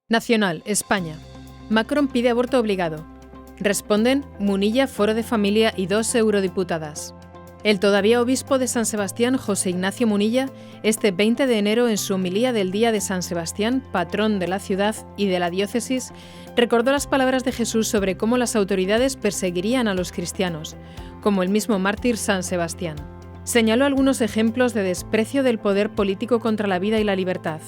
Nacional, España. Macron pide aborto obligado. Responden Munilla, Foro de Familia y 2 eurodiputadas. El todavía obispo de San Sebastián, José Ignacio Munilla, este 20 de enero, en su homilía del Día de San Sebastián, patrón de la ciudad y de la diócesis, recordó las palabras de Jesús sobre cómo las autoridades perseguirían a los cristianos, como el mismo mártir San Sebastián. Señaló algunos ejemplos de desprecio del poder político contra la vida y la libertad.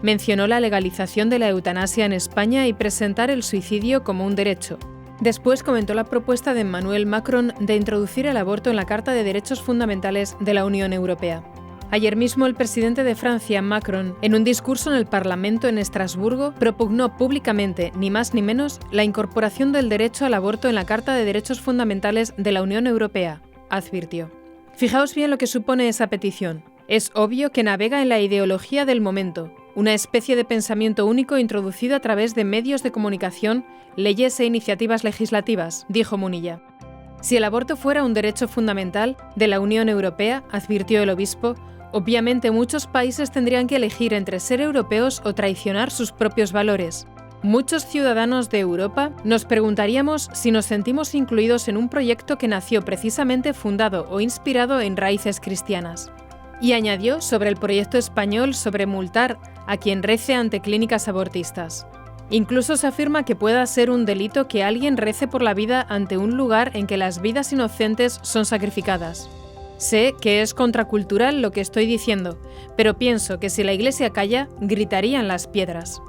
Mencionó la legalización de la eutanasia en España y presentar el suicidio como un derecho. Después comentó la propuesta de Emmanuel Macron de introducir el aborto en la Carta de Derechos Fundamentales de la Unión Europea. Ayer mismo el presidente de Francia, Macron, en un discurso en el Parlamento en Estrasburgo, propugnó públicamente, ni más ni menos, la incorporación del derecho al aborto en la Carta de Derechos Fundamentales de la Unión Europea, advirtió. Fijaos bien lo que supone esa petición. Es obvio que navega en la ideología del momento, una especie de pensamiento único introducido a través de medios de comunicación, leyes e iniciativas legislativas, dijo Munilla. Si el aborto fuera un derecho fundamental de la Unión Europea, advirtió el obispo, obviamente muchos países tendrían que elegir entre ser europeos o traicionar sus propios valores. Muchos ciudadanos de Europa nos preguntaríamos si nos sentimos incluidos en un proyecto que nació precisamente fundado o inspirado en raíces cristianas. Y añadió sobre el proyecto español sobre multar a quien rece ante clínicas abortistas. Incluso se afirma que pueda ser un delito que alguien rece por la vida ante un lugar en que las vidas inocentes son sacrificadas. Sé que es contracultural lo que estoy diciendo, pero pienso que si la Iglesia calla, gritarían las piedras.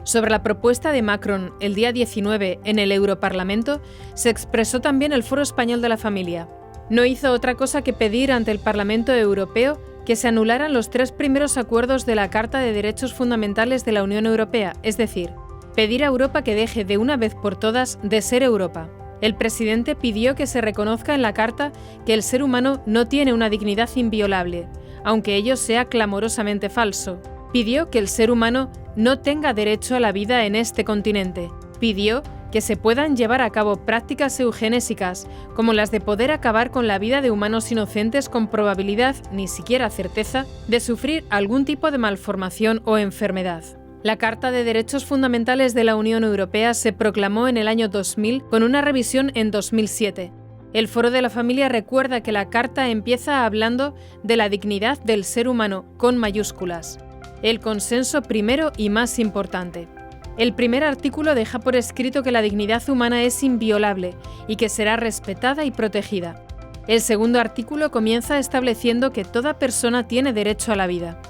Sobre la propuesta de Macron el día 19 en el Europarlamento, se expresó también el Foro Español de la Familia. No hizo otra cosa que pedir ante el Parlamento Europeo que se anularan los 3 primeros acuerdos de la Carta de Derechos Fundamentales de la Unión Europea, es decir, pedir a Europa que deje de una vez por todas de ser Europa. El presidente pidió que se reconozca en la Carta que el ser humano no tiene una dignidad inviolable, aunque ello sea clamorosamente falso. Pidió que el ser humano no tenga derecho a la vida en este continente. Pidió que se puedan llevar a cabo prácticas eugenésicas, como las de poder acabar con la vida de humanos inocentes con probabilidad, ni siquiera certeza, de sufrir algún tipo de malformación o enfermedad. La Carta de Derechos Fundamentales de la Unión Europea se proclamó en el año 2000 con una revisión en 2007. El Foro de la Familia recuerda que la Carta empieza hablando de la dignidad del ser humano con mayúsculas. El consenso primero y más importante. El primer artículo deja por escrito que la dignidad humana es inviolable y que será respetada y protegida. El segundo artículo comienza estableciendo que toda persona tiene derecho a la vida.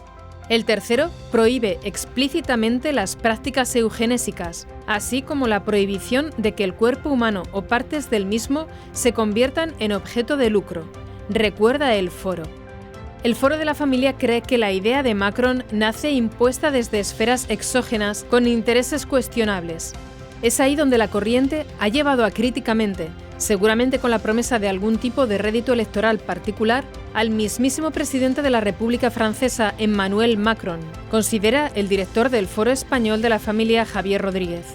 El tercero prohíbe explícitamente las prácticas eugenésicas, así como la prohibición de que el cuerpo humano o partes del mismo se conviertan en objeto de lucro, recuerda el Foro. El Foro de la Familia cree que la idea de Macron nace impuesta desde esferas exógenas con intereses cuestionables. Es ahí donde la corriente ha llevado a críticamente, seguramente con la promesa de algún tipo de rédito electoral particular, al mismísimo presidente de la República Francesa, Emmanuel Macron, considera el director del Foro Español de la Familia, Javier Rodríguez.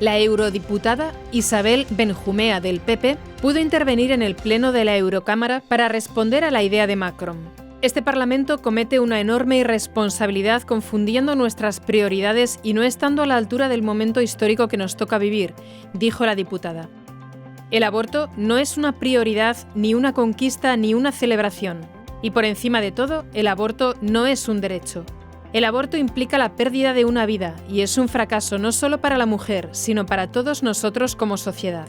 La eurodiputada Isabel Benjumea del PP pudo intervenir en el Pleno de la Eurocámara para responder a la idea de Macron. Este Parlamento comete una enorme irresponsabilidad confundiendo nuestras prioridades y no estando a la altura del momento histórico que nos toca vivir, dijo la diputada. El aborto no es una prioridad, ni una conquista, ni una celebración. Y por encima de todo, el aborto no es un derecho. El aborto implica la pérdida de una vida y es un fracaso no solo para la mujer, sino para todos nosotros como sociedad.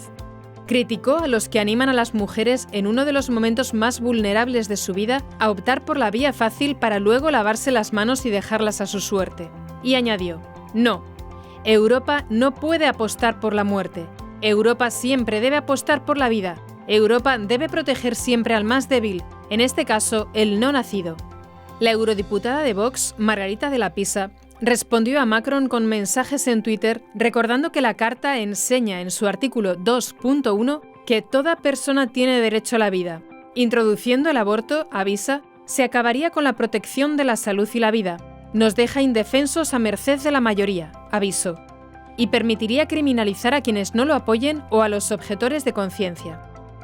Criticó a los que animan a las mujeres en uno de los momentos más vulnerables de su vida a optar por la vía fácil para luego lavarse las manos y dejarlas a su suerte. Y añadió, no, Europa no puede apostar por la muerte. Europa siempre debe apostar por la vida. Europa debe proteger siempre al más débil, en este caso, el no nacido. La eurodiputada de Vox, Margarita de la Pisa, respondió a Macron con mensajes en Twitter recordando que la Carta enseña en su artículo 2.1 que toda persona tiene derecho a la vida. Introduciendo el aborto, avisa, se acabaría con la protección de la salud y la vida. Nos deja indefensos a merced de la mayoría, avisó. Y permitiría criminalizar a quienes no lo apoyen o a los objetores de conciencia.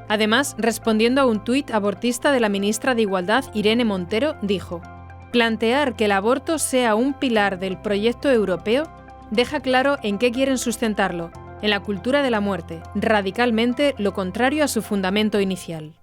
Además, respondiendo a un tuit abortista de la ministra de Igualdad, Irene Montero, dijo: «Plantear que el aborto sea un pilar del proyecto europeo deja claro en qué quieren sustentarlo, en la cultura de la muerte, radicalmente lo contrario a su fundamento inicial».